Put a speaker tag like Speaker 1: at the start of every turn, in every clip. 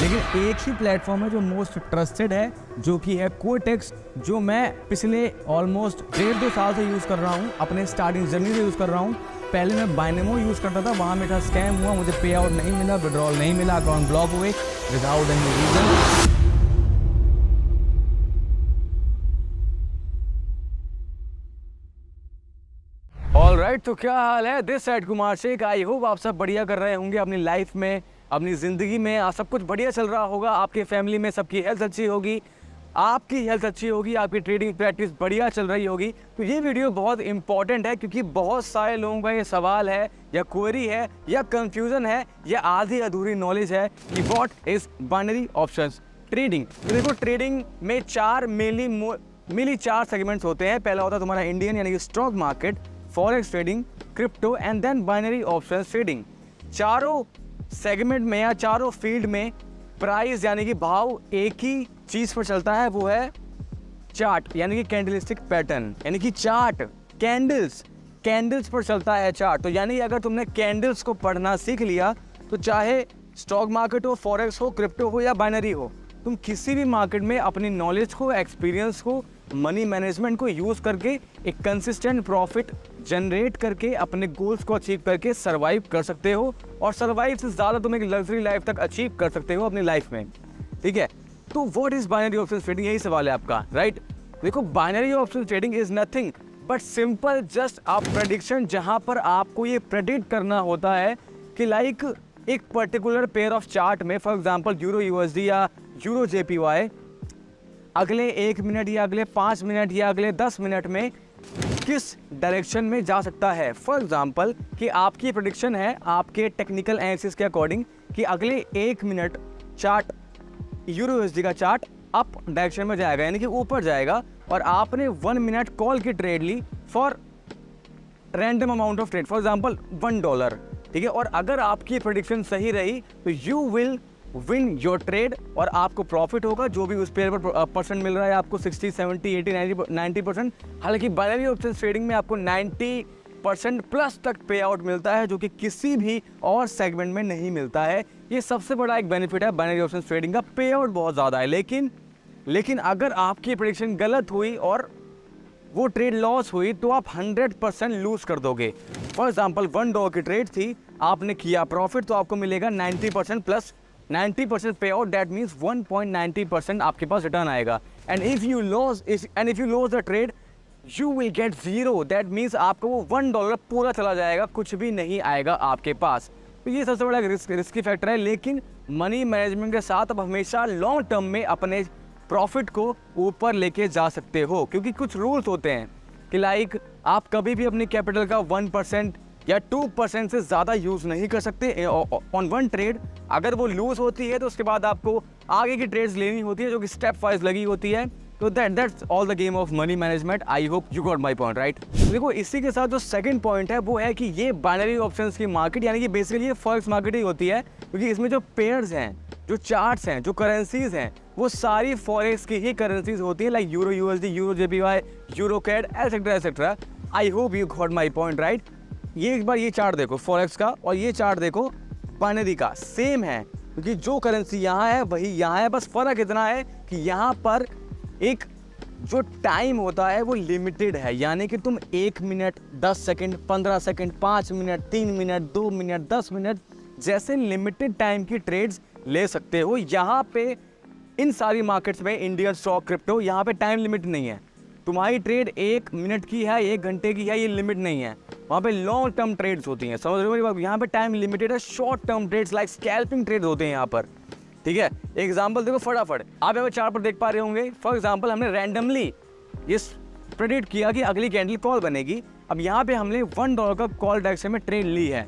Speaker 1: लेकिन एक ही प्लेटफॉर्म है जो मोस्ट ट्रस्टेड है, जो कि है कोटेक्स, जो मैं पिछले ऑलमोस्ट 1.5-2 साल से यूज़ कर रहा हूँ, अपने स्टार्टिंग जर्नी से यूज़ कर रहा हूँ। पहले मैं बाइनेमो यूज़ करता था, वहाँ मेरा स्कैम हुआ, मुझे पे आउट नहीं मिला, विड्रॉल नहीं मिला, अकाउंट ब्लॉक हुए विदाउट एनी रीजन। ऑलराइट, तो क्या हाल है? This side Kumar Shaikh. I hope आप सब बढ़िया कर रहे होंगे अपनी लाइफ में, अपनी ज़िंदगी में। सब कुछ बढ़िया चल रहा होगा, आपके फैमिली में सबकी हेल्थ अच्छी होगी, आपकी हेल्थ अच्छी होगी, आपकी ट्रेडिंग प्रैक्टिस बढ़िया चल रही होगी। तो ये वीडियो बहुत इंपॉर्टेंट है, क्योंकि बहुत सारे लोगों का ये सवाल है या क्वेरी है या कंफ्यूजन है या आधी अधूरी नॉलेज है कि what is binary options trading. तो देखो, ट्रेडिंग में मेनली चार सेगमेंट्स होते हैं। पहला होता है तुम्हारा इंडियन यानी कि stock market, forex trading, crypto and then binary options trading. चारों सेगमेंट में या चारों फील्ड में प्राइस यानी कि भाव एक ही चीज पर चलता है, वो है चार्ट यानी कि कैंडलस्टिक पैटर्न, यानी कि चार्ट कैंडल्स पर चलता है चार्ट। तो यानी अगर तुमने कैंडल्स को पढ़ना सीख लिया तो चाहे स्टॉक मार्केट हो, फॉरेक्स हो, क्रिप्टो हो या बाइनरी हो, तुम किसी भी मार्केट में अपनी नॉलेज को, एक्सपीरियंस को, मनी मैनेजमेंट को यूज करके एक कंसिस्टेंट प्रॉफिट जनरेट करके अपने गोल्स को अचीव करके सर्वाइव कर सकते हो। और सर्वाइव से ज़्यादा तुम एक लग्जरी लाइफ तक अचीव कर सकते हो अपनी लाइफ में। ठीक है, तो what is binary option trading, यही सवाल है आपका, राइट? देखो, binary option trading is nothing but simple just a prediction, जहां पर आपको ये प्रेडिक्ट करना होता है कि लाइक एक पर्टिकुलर पेयर ऑफ चार्ट में, फॉर एग्जांपल यूरो यूएसडी या यूरो जेपीवाई, अगले 1 मिनट या अगले 5 मिनट या अगले 10 मिनट में किस डायरेक्शन में जा सकता है। फॉर एग्जांपल कि आपकी प्रेडिक्शन है आपके टेक्निकल एनालिसिस के अकॉर्डिंग कि अगले 1 मिनट चार्ट यूरो यूएसडी का चार्ट अप डायरेक्शन में जाएगा, यानी कि ऊपर जाएगा, और आपने 1 मिनट कॉल की ट्रेड ली for random amount of trade, for example $1, ठीक है। और अगर आपकी प्रेडिक्शन सही रही तो you will win your trade और आपको प्रॉफिट होगा, जो भी उस पेयर पर परसेंट मिल रहा है आपको 60, 70, 80, 90%। हालांकि बाइनरी ऑप्शन ट्रेडिंग में आपको 90% प्लस तक पे आउट मिलता है, जो कि किसी भी और सेगमेंट में नहीं मिलता है। ये सबसे बड़ा एक बेनिफिट है बाइनरी ऑप्शन ट्रेडिंग का, पे आउट बहुत ज़्यादा है। लेकिन अगर आपकी प्रेडिक्शन गलत हुई और वो ट्रेड लॉस हुई तो आप 100% लूज कर दोगे। फॉर एग्जाम्पल $1 की ट्रेड थी, आपने किया प्रॉफिट, तो आपको मिलेगा 90% प्लस 90% पे आउट, दैट मीन्स 1.90% आपके पास रिटर्न आएगा। And if you loss the trade you will get zero, that means आपको वो $1 पूरा चला जाएगा, कुछ भी नहीं आएगा आपके पास। तो ये सबसे बड़ा रिस्की फैक्टर है। लेकिन मनी मैनेजमेंट के साथ आप हमेशा लॉन्ग टर्म में अपने प्रॉफिट को ऊपर लेके जा सकते हो, क्योंकि कुछ रूल्स होते हैं कि लाइक आप कभी भी अपनी कैपिटल का 1% या 2% से ज़्यादा यूज़ नहीं कर सकते ऑन वन ट्रेड। अगर वो लूज होती है तो उसके बाद आपको आगे की ट्रेड्स लेनी होती है, जो कि स्टेप वाइज लगी होती है। तो that's all the game of money management. I hope you got my point, right? देखो, इसी के साथ जो सेकंड पॉइंट है वो है कि ये बाइनरी ऑप्शंस की मार्केट यानी कि बेसिकली ये फॉरेक्स मार्केट ही होती है, क्योंकि इसमें जो पेयर्स हैं, जो चार्ट्स हैं, जो करेंसीज हैं, वो सारी फॉरेक्स की ही करेंसीज होती है, like euro USD, euro JPY, euro CAD, etcetera etcetera. I hope you got my point, right? ये एक बार ये चार्ट देखो फॉरेक्स का और ये चार्ट देखो बाइनरी का, सेम है, क्योंकि जो करेंसी यहाँ है वही यहाँ है। बस फर्क इतना है कि यहाँ पर एक जो टाइम होता है वो लिमिटेड है, यानी कि तुम 1 minute, 10 second, 15 second, 5 minute, 3 minute, 2 minute, 10 minute जैसे लिमिटेड टाइम की ट्रेड्स ले सकते हो। यहाँ पे इन सारी मार्केट्स में, इंडियन स्टॉक, क्रिप्टो, यहाँ पे टाइम लिमिट नहीं है। तुम्हारी ट्रेड 1 मिनट की है, 1 घंटे की है, ये लिमिट नहीं है। वहाँ पे लॉन्ग टर्म ट्रेड्स होती हैं, समझ रहे हो मेरी बात? यहाँ पे टाइम लिमिटेड है। Short term trades like scalping trades होते हैं यहाँ पर, ठीक है। एग्जांपल देखो फटाफट, आप यहाँ पे चार्ट पर देख पा रहे होंगे। फॉर एग्जांपल हमने रैंडमली ये प्रेडिक्ट किया कि अगली कैंडल कॉल बनेगी। अब यहाँ पे हमने $1 का कॉल डायरेक्शन में ट्रेड ली है।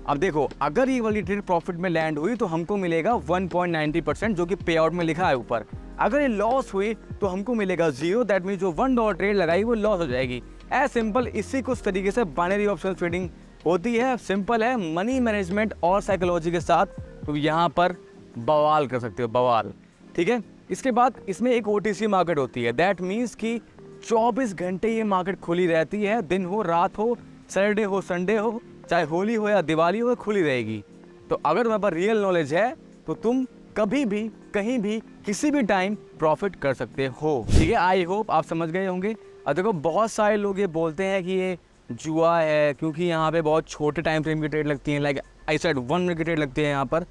Speaker 1: अब देखो, अगर ये वाली ट्रेड प्रॉफिट में लैंड हुई तो हमको मिलेगा 1.90%, जो कि पे आउट में लिखा है ऊपर। अगर ये लॉस हुई तो हमको मिलेगा 0, दैट मीन्स जो $1 ट्रेड लगाई वो लॉस हो जाएगी। एज सिंपल इसी कुछ तरीके से बाइनरी ऑप्शन ट्रेडिंग होती है। सिंपल है, मनी मैनेजमेंट और साइकोलॉजी के साथ तो यहाँ पर बवाल कर सकते हो, बवाल, ठीक है। इसके बाद इसमें एक OTC मार्केट होती है, दैट मीन्स कि 24 घंटे ये मार्केट खुली रहती है, दिन हो रात हो, सैटरडे हो संडे हो, चाहे होली हो या दिवाली हो, खुली रहेगी। तो अगर तुम्हारे पास रियल नॉलेज है तो तुम कभी भी, कहीं भी, किसी भी टाइम प्रॉफिट कर सकते हो। ठीक है, आई होप आप समझ गए होंगे। और देखो बहुत सारे लोग ये बोलते हैं कि ये जुआ है क्योंकि यहाँ पे बहुत छोटे टाइम फ्रेम की ट्रेड लगती हैं, लाइक आई सेड 1 मिनट की ट्रेड लगती है। यहाँ पर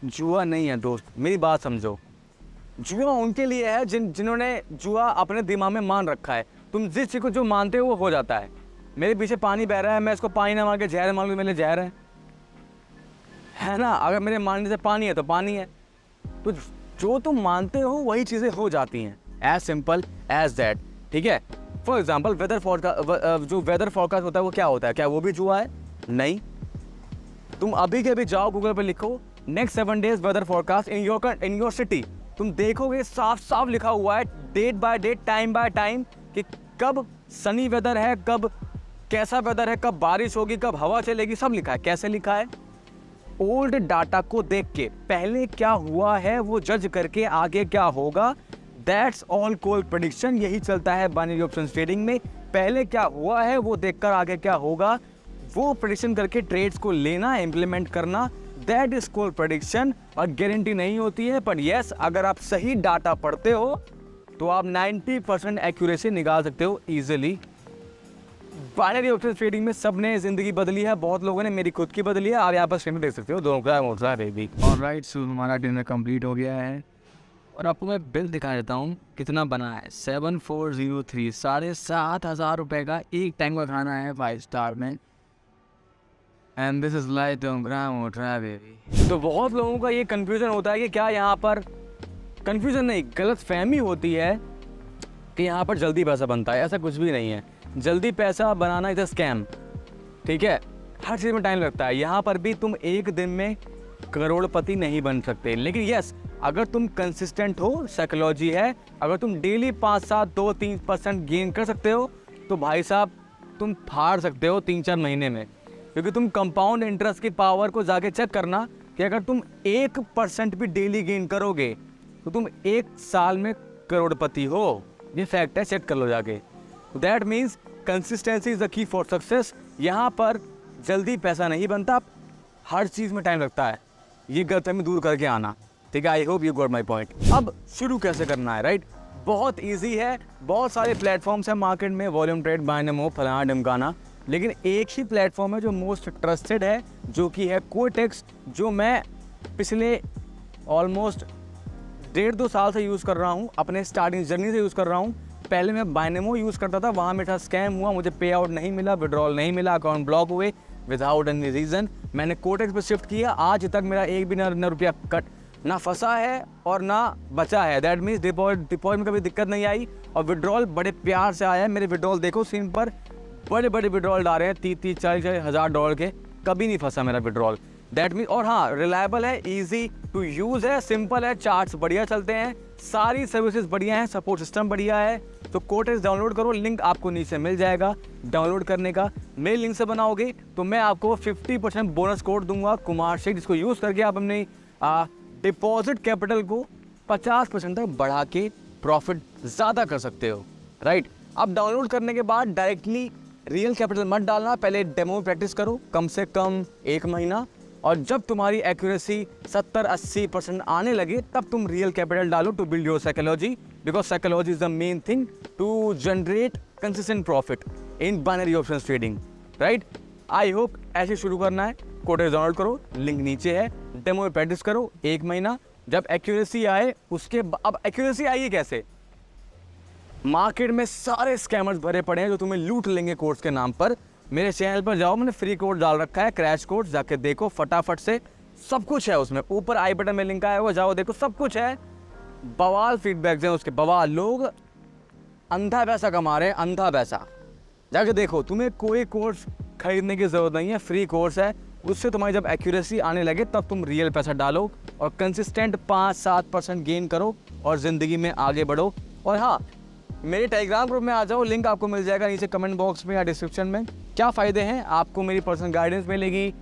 Speaker 1: जुआ नहीं है दोस्त, मेरी बात समझो। जुआ उनके लिए है जिन्होंने जुआ अपने दिमाग में मान रखा है। तुम जिस चीज़ को जो मानते हो वो हो जाता है। मेरे पीछे पानी बह रहा है, मैं इसको पानी ना मान के जहर मान लूँ, मेरे लिए जहर है ना। अगर मेरे मानने से पानी है तो पानी है। तो जो तुम मानते हो वही चीज़ें हो जाती हैं, एज सिंपल एज दैट। ठीक है, फॉर एग्जाम्पल वेदर फॉरकास्ट, जो वेदर फॉरकास्ट होता है वो क्या होता है? क्या वो भी जुआ है? नहीं। तुम अभी के अभी जाओ गूगल पे लिखो next 7 days weather forecast in your city, तुम देखोगे साफ साफ लिखा हुआ है date by date, time by time कि कब सनी वेदर है, कब कैसा वेदर है, कब बारिश होगी, कब हवा चलेगी, सब लिखा है। कैसे लिखा है? ओल्ड डाटा को देख के, पहले क्या हुआ है वो जज करके आगे क्या होगा, दैट्स ऑल कॉल्ड प्रेडिक्शन। यही चलता है बाइनरी ऑप्शन ट्रेडिंग में। पहले क्या हुआ है वो देखकर आगे क्या होगा वो प्रेडिक्शन करके ट्रेड्स को लेना, इम्प्लीमेंट करना, दैट इज कॉल्ड प्रेडिक्शन। और गारंटी नहीं होती है, पर यस अगर आप सही डाटा पढ़ते हो तो आप 90% एक्यूरेसी निकाल सकते हो ईजिली। बाइनरी ऑप्शन ट्रेडिंग में सबने ज़िंदगी बदली है, बहुत लोगों ने, मेरी खुद की बदली है। आप यहाँ पर स्क्रीन में देख सकते हो, दोनों का मोटा है बेबी। ऑलराइट, सो हमारा डिनर कंप्लीट हो गया है और आपको मैं बिल दिखा देता हूँ कितना बना है। 7403, 7,500 रुपये का एक टाइम का खाना है 5 स्टार में। And this is light on gram मोटा बेबी। तो बहुत लोगों का ये कन्फ्यूज़न होता है कि क्या यहाँ पर, कन्फ्यूज़न नहीं, गलत फहमी होती है कि यहाँ पर जल्दी पैसा बनता है। ऐसा कुछ भी नहीं है। जल्दी पैसा बनाना इज अ स्कैम। ठीक है, हर चीज़ में टाइम लगता है। यहाँ पर भी तुम एक दिन में करोड़पति नहीं बन सकते, लेकिन यस अगर तुम कंसिस्टेंट हो, साइकोलॉजी है, अगर तुम डेली 5, 7, 2, 3% गेन कर सकते हो तो भाई साहब तुम फाड़ सकते हो 3-4 महीने में। क्योंकि तुम कंपाउंड इंटरेस्ट की पावर को जाके चेक करना कि अगर तुम 1% भी डेली गेन करोगे तो तुम 1 साल में करोड़पति हो। ये फैक्ट है, चेक कर लो जाके। That means consistency is the key for success. यहाँ पर जल्दी पैसा नहीं बनता, हर चीज़ में टाइम लगता है। ये गलतफहमी दूर करके आना। ठीक है, आई hope you got my point. अब शुरू कैसे करना है, राइट? बहुत ईजी है। बहुत सारे प्लेटफॉर्म्स हैं मार्केट में, वॉल्यूम ट्रेड, बाइनमो, फलाना ढमकाना, लेकिन एक ही प्लेटफॉर्म है जो मोस्ट ट्रस्टेड है, जो कि है कोटेक्स, जो मैं पिछले ऑलमोस्ट 1.5-2 साल से यूज़ कर रहा हूँ, अपने स्टार्टिंग जर्नी से यूज़ कर रहा हूँ। पहले मैं बाइनमो यूज़ करता था, वहाँ मेरा स्कैम हुआ, मुझे पे आउट नहीं मिला, विड्रॉल नहीं मिला, अकाउंट ब्लॉक हुए विदाउट एनी रीज़न। मैंने कोटेक्स पे शिफ्ट किया, आज तक मेरा एक भी ना रुपया कट ना फंसा है और ना बचा है। दैट मीन्स डिपॉजिट में कभी दिक्कत नहीं आई और विड्रॉल बड़े प्यार से आया है। मेरे विड्रॉल देखो स्क्रीन पर, बड़े बड़े विड्रॉल डाल रहे हैं, 30-30, 40-40 हज़ार डॉलर के, कभी नहीं फंसा मेरा विड्रॉल। दैट मीन, और हाँ, रिलायबल है, ईजी टू यूज़ है, सिंपल है, चार्ट्स बढ़िया चलते हैं, सारी सर्विसेज बढ़िया हैं, सपोर्ट सिस्टम बढ़िया है। तो कोटेक्स डाउनलोड करो, लिंक आपको नीचे मिल जाएगा डाउनलोड करने का। मेरे लिंक से बनाओगे तो मैं आपको 50% बोनस कोड दूंगा कुमार शेख, जिसको यूज़ करके आप अपने डिपॉजिट कैपिटल को 50% तक बढ़ा के प्रॉफिट ज़्यादा कर सकते हो, राइट? अब डाउनलोड करने के बाद डायरेक्टली रियल कैपिटल मत डालना, पहले डेमो प्रैक्टिस करो कम से कम 1 महीना, और जब तुम्हारी एक्यूरेसी 70-80% आने लगे तब तुम रियल कैपिटल डालो to build your psychology, because psychology is the main thing to generate consistent profit in binary option trading, right? I hope ऐसे शुरू करना है। कोटेक्स डाउनलोड करो, लिंक नीचे है, डेमो में प्रैक्टिस करो 1 महीना, जब एक्यूरेसी आए उसके अब एक्यूरेसी आई कैसे? मार्केट में सारे स्कैमर्स भरे पड़े हैं जो तुम्हें लूट लेंगे कोर्स के नाम पर। मेरे चैनल पर जाओ, मैंने फ्री कोड डाल रखा है, क्रैश कोड, जाके देखो फटाफट से, सब कुछ है उसमें। ऊपर आई बटन में लिंक आया हुआ, जाओ देखो, सब कुछ है। बवाल फीडबैक्स हैं उसके, बवाल। लोग अंधा पैसा कमा रहे हैं, अंधा पैसा। जाके देखो, तुम्हें कोई कोर्स खरीदने की ज़रूरत नहीं है, फ्री कोर्स है। उससे तुम्हारी जब एक्यूरेसी आने लगे तब तुम रियल पैसा डालो और कंसिस्टेंट 5-7% गेन करो और ज़िंदगी में आगे बढ़ो। और हाँ, मेरे टेलीग्राम ग्रुप में आ जाओ, लिंक आपको मिल जाएगा नीचे कमेंट बॉक्स में या डिस्क्रिप्शन में। क्या फ़ायदे हैं? आपको मेरी पर्सनल गाइडेंस मिलेगी,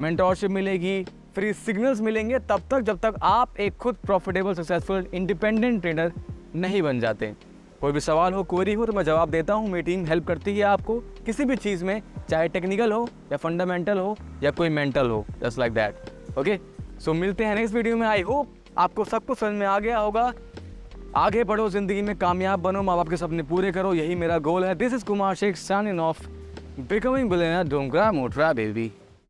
Speaker 1: मेंटोरशिप मिलेगी, फ्री सिग्नल्स मिलेंगे तब तक जब तक आप एक खुद प्रॉफिटेबल सक्सेसफुल इंडिपेंडेंट ट्रेडर नहीं बन जाते। कोई भी सवाल हो, क्वेरी हो तो मैं जवाब देता हूँ। मेरी टीम हेल्प करती है आपको किसी भी चीज़ में, चाहे टेक्निकल हो या फंडामेंटल हो या कोई मेंटल हो, जस्ट लाइक दैट। ओके, सो मिलते हैं नेक्स्ट वीडियो में। आई होप आपको सब कुछ समझ में आ गया होगा। आगे बढ़ो जिंदगी में, कामयाब बनो, माँ बाप के सपने पूरे करो, यही मेरा गोल है। This is Kumar Shaikh signing off, becoming billionaire, don't grab more trap baby.